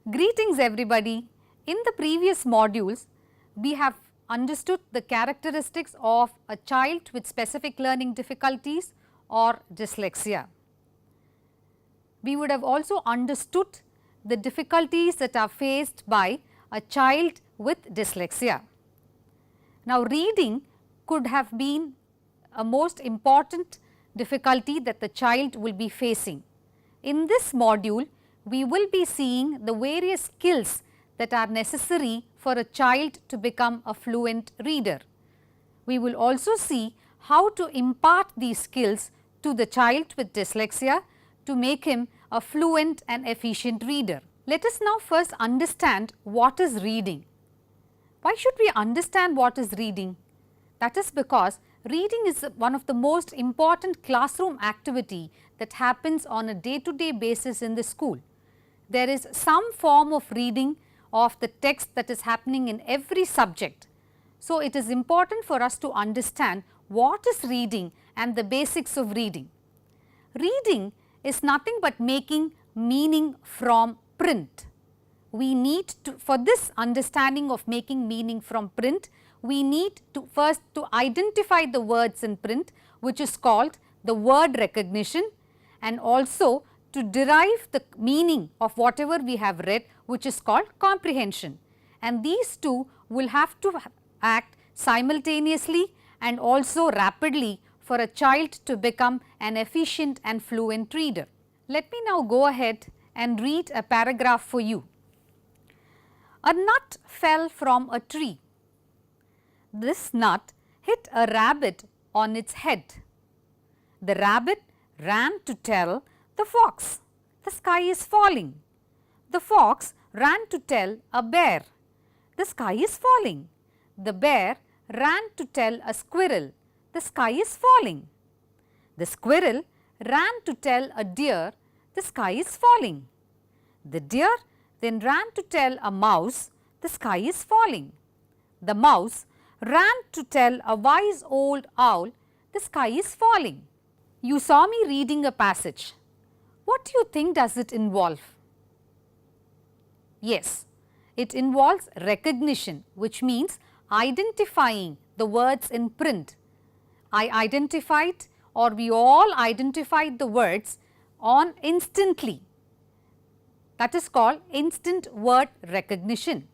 Greetings everybody. In the previous modules, we have understood the characteristics of a child with specific learning difficulties or dyslexia. We would have also understood the difficulties that are faced by a child with dyslexia. Now, reading could have been a most important difficulty that the child will be facing. In this module, we will be seeing the various skills that are necessary for a child to become a fluent reader. We will also see how to impart these skills to the child with dyslexia to make him a fluent and efficient reader. Let us now first understand what is reading. Why should we understand what is reading? That is because reading is one of the most important classroom activity that happens on a day-to-day basis in the school. There is some form of reading of the text that is happening in every subject. So, it is important for us to understand what is reading and the basics of reading. Reading is nothing but making meaning from print. We need to, for this understanding of making meaning from print, we need to first to identify the words in print, which is called the word recognition, and also to derive the meaning of whatever we have read, which is called comprehension. And these two will have to act simultaneously and also rapidly for a child to become an efficient and fluent reader. Let me now go ahead and read a paragraph for you. A nut fell from a tree. This nut hit a rabbit on its head. The rabbit ran to tell the fox, the sky is falling. The fox ran to tell a bear, the sky is falling. The bear ran to tell a squirrel, the sky is falling. The squirrel ran to tell a deer, the sky is falling. The deer then ran to tell a mouse, the sky is falling. The mouse ran to tell a wise old owl, the sky is falling. You saw me reading a passage. What do you think does it involve? Yes, it involves recognition, which means identifying the words in print. I identified, or we all identified the words on instantly. That is called instant word recognition.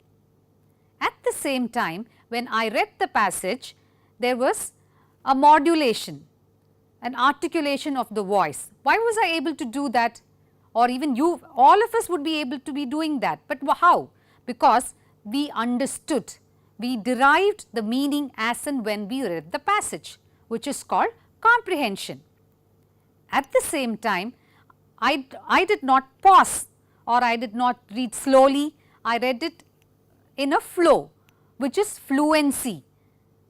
At the same time, when I read the passage, there was a modulation, an articulation of the voice. Why was I able to do that? Or even you, all of us would be able to be doing that. But how? Because we understood, we derived the meaning as and when we read the passage, which is called comprehension. At the same time, I did not pause, or I did not read slowly, I read it in a flow, which is fluency.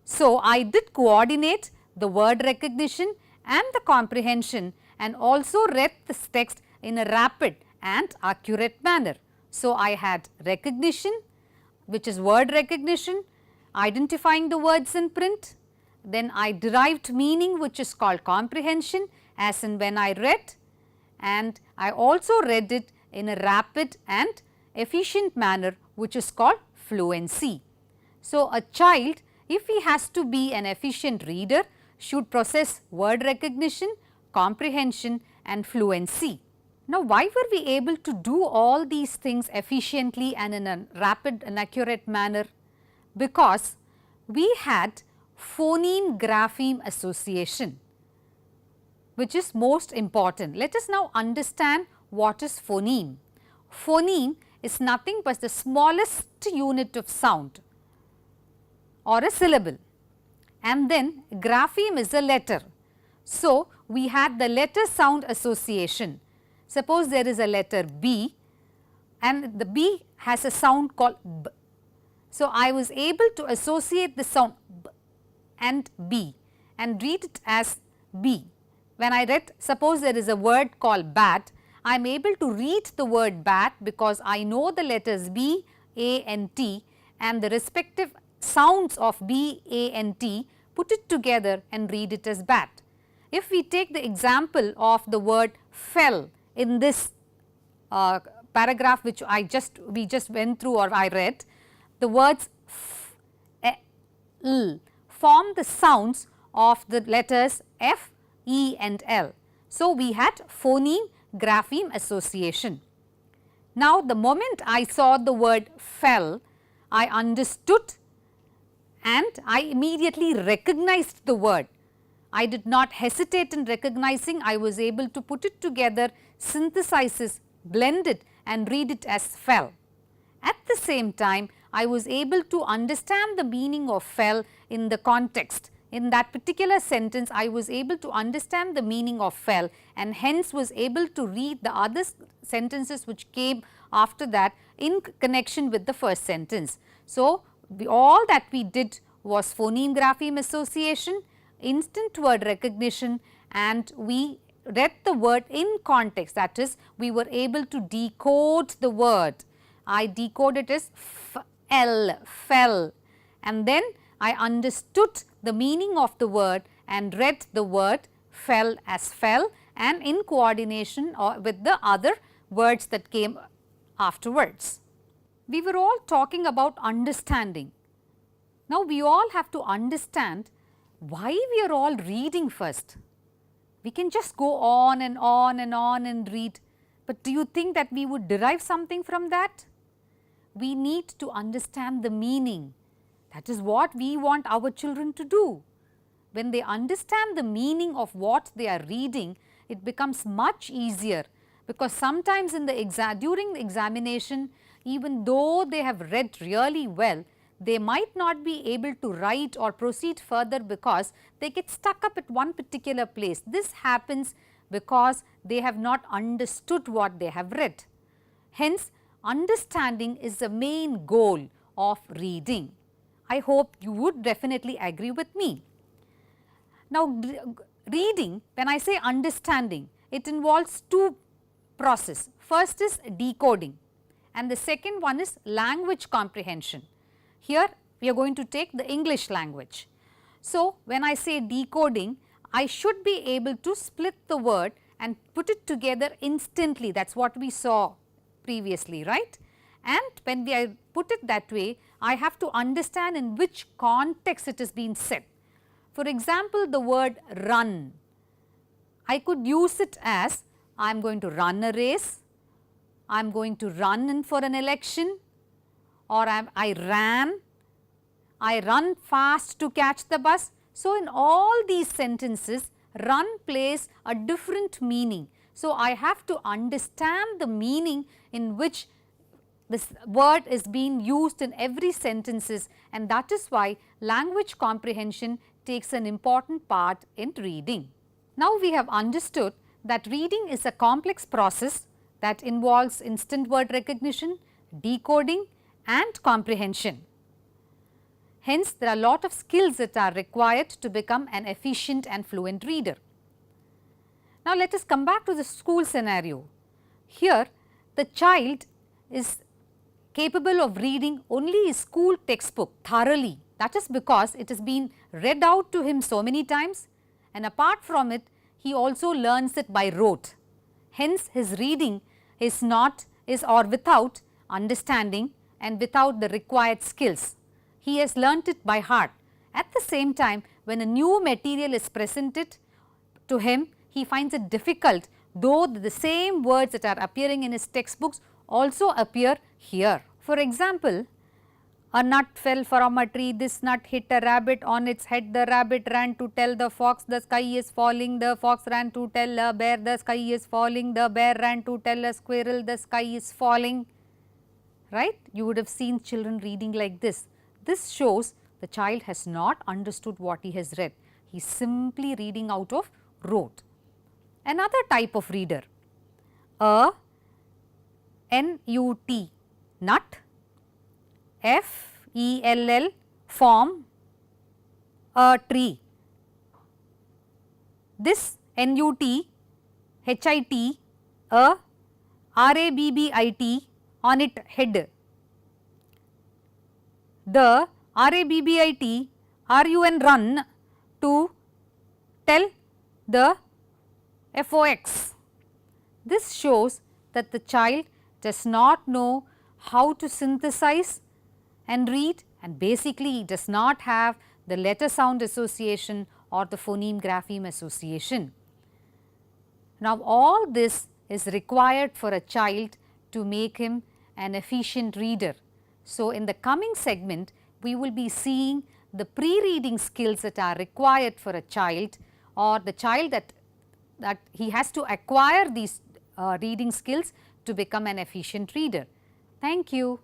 So, I did coordinate the word recognition and the comprehension, and also read this text in a rapid and accurate manner. So, I had recognition, which is word recognition, identifying the words in print, then I derived meaning, which is called comprehension as and when I read, and I also read it in a rapid and efficient manner, which is called fluency. So, a child, if he has to be an efficient reader, should possess word recognition, comprehension and fluency. Now, why were we able to do all these things efficiently and in a rapid and accurate manner? Because we had phoneme-grapheme association, which is most important. Let us now understand what is phoneme. Phoneme is nothing but the smallest unit of sound or a syllable, and then grapheme is a letter. So, we had the letter sound association. Suppose there is a letter B and the B has a sound called B. So, I was able to associate the sound B and B and read it as B. When I read, suppose there is a word called bat, I am able to read the word bat because I know the letters B, A and T and the respective sounds of B, A and T, put it together and read it as bat. If we take the example of the word fell in this paragraph which we just went through or I read, the words f, e, l form the sounds of the letters F, E and L. So, we had phoneme grapheme association. Now, the moment I saw the word fell, I understood and I immediately recognized the word. I did not hesitate in recognizing, I was able to put it together, synthesize it, blend it and read it as fell. At the same time, I was able to understand the meaning of fell in the context. In that particular sentence, I was able to understand the meaning of fell and hence was able to read the other sentences which came after that in connection with the first sentence. So, all that we did was phoneme grapheme association, instant word recognition and we read the word in context, that is we were able to decode the word. I decoded it as fell and then I understood the meaning of the word and read the word fell as fell and in coordination or with the other words that came afterwards. We were all talking about understanding. Now, we all have to understand why we are all reading first. We can just go on and on and on and read, but do you think that we would derive something from that? We need to understand the meaning. That is what we want our children to do. When they understand the meaning of what they are reading, it becomes much easier because sometimes in the during the examination, even though they have read really well, they might not be able to write or proceed further because they get stuck up at one particular place. This happens because they have not understood what they have read. Hence, understanding is the main goal of reading. I hope you would definitely agree with me. Now, reading, when I say understanding, it involves two processes. First is decoding and the second one is language comprehension. Here we are going to take the English language. So, when I say decoding, I should be able to split the word and put it together instantly. That is what we saw previously, right? And when I put it that way, I have to understand in which context it is being said. For example, the word run, I could use it as I am going to run a race, I am going to run in for an election, or I run fast to catch the bus. So, in all these sentences, run plays a different meaning. So, I have to understand the meaning in which this word is being used in every sentences and that is why language comprehension takes an important part in reading. Now, we have understood that reading is a complex process that involves instant word recognition, decoding and comprehension. Hence, there are a lot of skills that are required to become an efficient and fluent reader. Now, let us come back to the school scenario. Here, the child is capable of reading only his school textbook thoroughly. That is because it has been read out to him so many times and apart from it, he also learns it by rote. Hence, his reading is without understanding and without the required skills. He has learnt it by heart. At the same time, when a new material is presented to him, he finds it difficult, though the same words that are appearing in his textbooks also appear here. For example, a nut fell from a tree, this nut hit a rabbit on its head, the rabbit ran to tell the fox the sky is falling, the fox ran to tell a bear the sky is falling, the bear ran to tell a squirrel the sky is falling, right. You would have seen children reading like this. This shows the child has not understood what he has read, he is simply reading out of rote. Another type of reader, a N-U-T, nut, F-E-L-L, form, a tree. This N-U-T, H-I-T, a R-A-B-B-I-T on it head. The R-A-B-B-I-T, R-U-N, run to tell the F-O-X. This shows that the child does not know how to synthesize and read, and basically he does not have the letter sound association or the phoneme grapheme association. Now, all this is required for a child to make him an efficient reader. So, in the coming segment, we will be seeing the pre-reading skills that are required for a child, or the child that he has to acquire these reading skills to become an efficient reader. Thank you.